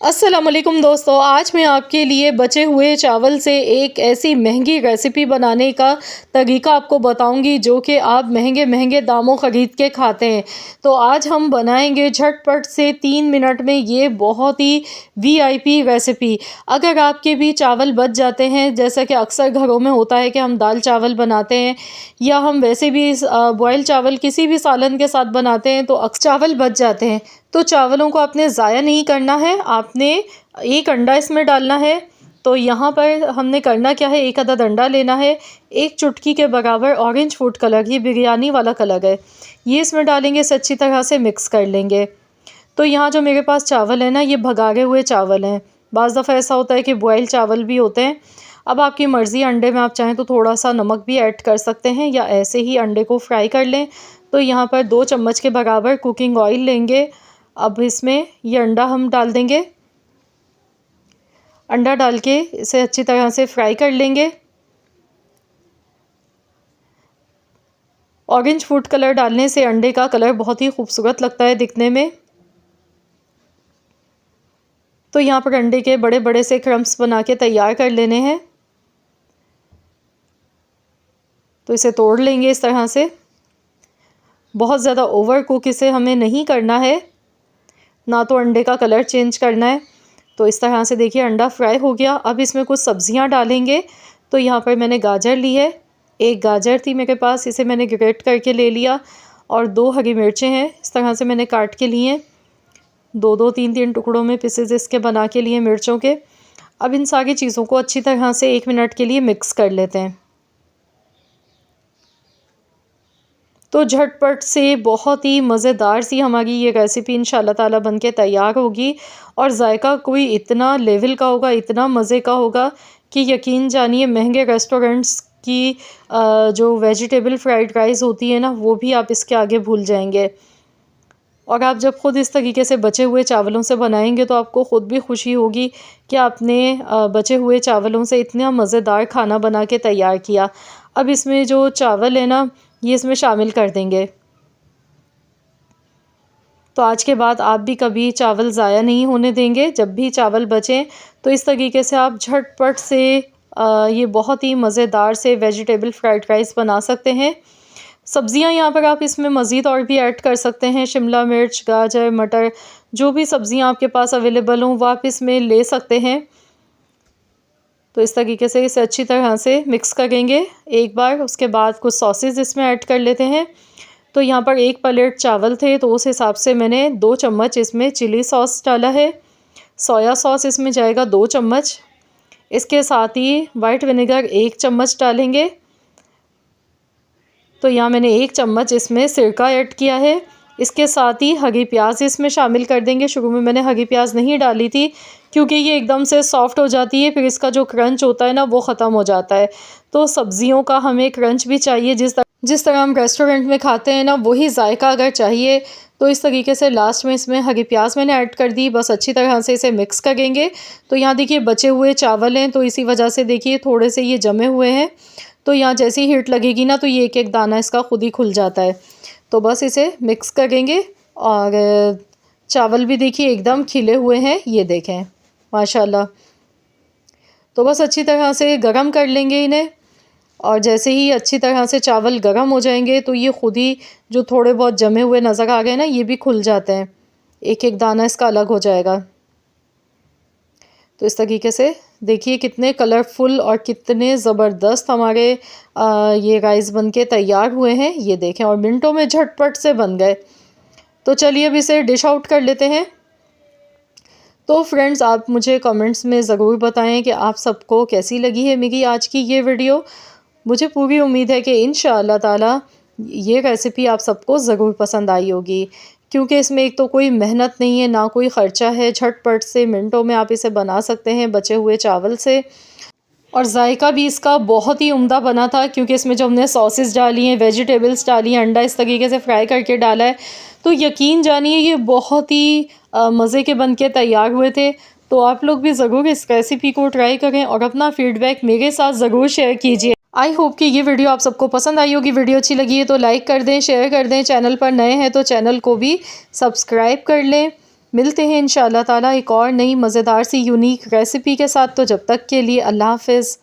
अस्सलाम वालेकुम दोस्तों, आज मैं आपके लिए बचे हुए चावल से एक ऐसी महंगी रेसिपी बनाने का तरीका आपको बताऊंगी जो कि आप महंगे महंगे दामों ख़रीद के खाते हैं। तो आज हम बनाएंगे झटपट से 3 मिनट में ये बहुत ही वीआईपी रेसिपी। अगर आपके भी चावल बच जाते हैं, जैसा कि अक्सर घरों में होता है कि हम दाल चावल बनाते हैं या हम वैसे भी बॉयल चावल किसी भी सालन के साथ बनाते हैं तो चावल बच जाते हैं, तो चावलों को आपने ज़ाया नहीं करना है। आपने एक अंडा इसमें डालना है। तो यहाँ पर हमने करना क्या है, एक आधा अंडा लेना है, एक चुटकी के बराबर ऑरेंज फूड कलर, ये बिरयानी वाला कलर है, ये इसमें डालेंगे। इसे अच्छी तरह से मिक्स कर लेंगे। तो यहाँ जो मेरे पास चावल है ना, ये भगारे हुए चावल हैं। बाज़ दफ़ा ऐसा होता है कि बॉयल चावल भी होते हैं। अब आपकी मर्ज़ी, अंडे में आप चाहें तो थोड़ा सा नमक भी ऐड कर सकते हैं या ऐसे ही अंडे को फ्राई कर लें। तो यहाँ पर 2 चम्मच के बराबर कुकिंग ऑयल लेंगे। अब इसमें ये अंडा हम डाल देंगे। अंडा डाल के इसे अच्छी तरह से फ्राई कर लेंगे। ऑरेंज फूड कलर डालने से अंडे का कलर बहुत ही खूबसूरत लगता है दिखने में। तो यहाँ पर अंडे के बड़े बड़े से क्रम्स बना के तैयार कर लेने हैं। तो इसे तोड़ लेंगे इस तरह से। बहुत ज़्यादा ओवर कुक इसे हमें नहीं करना है, ना तो अंडे का कलर चेंज करना है। तो इस तरह से देखिए अंडा फ्राई हो गया। अब इसमें कुछ सब्जियां डालेंगे। तो यहाँ पर मैंने गाजर ली है, एक गाजर थी मेरे पास, इसे मैंने ग्रेट करके ले लिया। और 2 हरी मिर्चें हैं, इस तरह से मैंने काट के लिए हैं। 2-2 3-3 टुकड़ों में पीसेस इसके बना के लिए मिर्चों के। अब इन सारी चीज़ों को अच्छी तरह से 1 मिनट के लिए मिक्स कर लेते हैं। तो झटपट से बहुत ही मज़ेदार सी हमारी ये रेसिपी इंशाल्लाह ताला बन के तैयार होगी। और जायका कोई इतना लेवल का होगा, इतना मज़े का होगा कि यकीन जानिए महंगे रेस्टोरेंट्स की जो वेजिटेबल फ्राइड राइस होती है ना, वो भी आप इसके आगे भूल जाएंगे। और आप जब ख़ुद इस तरीके से बचे हुए चावलों से बनाएंगे तो आपको ख़ुद भी खुशी होगी कि आपने बचे हुए चावलों से इतना मज़ेदार खाना बना के तैयार किया। अब इसमें जो चावल है ना, ये इसमें शामिल कर देंगे। तो आज के बाद आप भी कभी चावल ज़ाया नहीं होने देंगे। जब भी चावल बचें तो इस तरीके से आप झटपट से ये बहुत ही मज़ेदार से वेजिटेबल फ्राइड राइस बना सकते हैं। सब्जियां यहाँ पर आप इसमें मज़ीद और भी ऐड कर सकते हैं। शिमला मिर्च, गाजर, मटर, जो भी सब्जियां आपके पास अवेलेबल हों वो आप इसमें ले सकते हैं। तो इस तरीके से इसे अच्छी तरह से मिक्स करेंगे एक बार। उसके बाद कुछ सॉसेस इसमें ऐड कर लेते हैं। तो यहाँ पर 1 प्लेट चावल थे, तो उस हिसाब से मैंने 2 चम्मच इसमें चिली सॉस डाला है। सोया सॉस इसमें जाएगा 2 चम्मच। इसके साथ ही वाइट विनेगर 1 चम्मच डालेंगे। तो यहाँ मैंने 1 चम्मच इसमें सिरका ऐड किया है। इसके साथ ही हरी प्याज इसमें शामिल कर देंगे। शुरू में मैंने हरी प्याज नहीं डाली थी क्योंकि ये एकदम से सॉफ्ट हो जाती है, फिर इसका जो क्रंच होता है ना वो ख़त्म हो जाता है। तो सब्जियों का हमें क्रंच भी चाहिए, जिस तरह हम रेस्टोरेंट में खाते हैं ना, वही जायका अगर चाहिए तो इस तरीके से लास्ट में इसमें हरी प्याज मैंने ऐड कर दी। बस अच्छी तरह से इसे मिक्स करेंगे। तो यहाँ देखिए बचे हुए चावल हैं, तो इसी वजह से देखिए थोड़े से ये जमे हुए हैं। तो यहाँ जैसे ही हीट लगेगी ना, तो ये एक एक दाना इसका खुद ही खुल जाता है। तो बस इसे मिक्स करेंगे। और चावल भी देखिए एकदम खिले हुए हैं, ये देखें माशाल्लाह। तो बस अच्छी तरह से गरम कर लेंगे इन्हें। और जैसे ही अच्छी तरह से चावल गरम हो जाएंगे तो ये खुद ही जो थोड़े बहुत जमे हुए नज़र आ गए ना, ये भी खुल जाते हैं। एक एक दाना इसका अलग हो जाएगा। तो इस तरीके से देखिए कितने कलरफुल और कितने ज़बरदस्त हमारे ये राइस बनके तैयार हुए हैं, ये देखें। और मिनटों में झटपट से बन गए। तो चलिए अब इसे डिश आउट कर लेते हैं। तो फ्रेंड्स, आप मुझे कमेंट्स में ज़रूर बताएं कि आप सबको कैसी लगी है मेरी आज की ये वीडियो। मुझे पूरी उम्मीद है कि इंशाअल्लाह ताला ये रेसिपी आप सबको ज़रूर पसंद आई होगी, क्योंकि इसमें एक तो कोई मेहनत नहीं है, ना कोई ख़र्चा है। झटपट से मिनटों में आप इसे बना सकते हैं बचे हुए चावल से। और जायका भी इसका बहुत ही उम्दा बना था, क्योंकि इसमें जो हमने सॉसेस डाली हैं, वेजिटेबल्स डाली हैं, अंडा इस तरीके से फ्राई करके डाला है, तो यकीन जानिए ये बहुत ही मज़े के बन के तैयार हुए थे। तो आप लोग भी ज़रूर इस रेसिपी को ट्राई करें और अपना फ़ीडबैक मेरे साथ ज़रूर शेयर कीजिए। आई होप कि ये वीडियो आप सबको पसंद आई होगी। वीडियो अच्छी लगी है तो लाइक कर दें, शेयर कर दें। चैनल पर नए हैं तो चैनल को भी सब्सक्राइब कर लें। मिलते हैं इंशाअल्लाह ताला एक और नई मज़ेदार सी यूनिक रेसिपी के साथ। तो जब तक के लिए अल्लाह हाफ़िज़।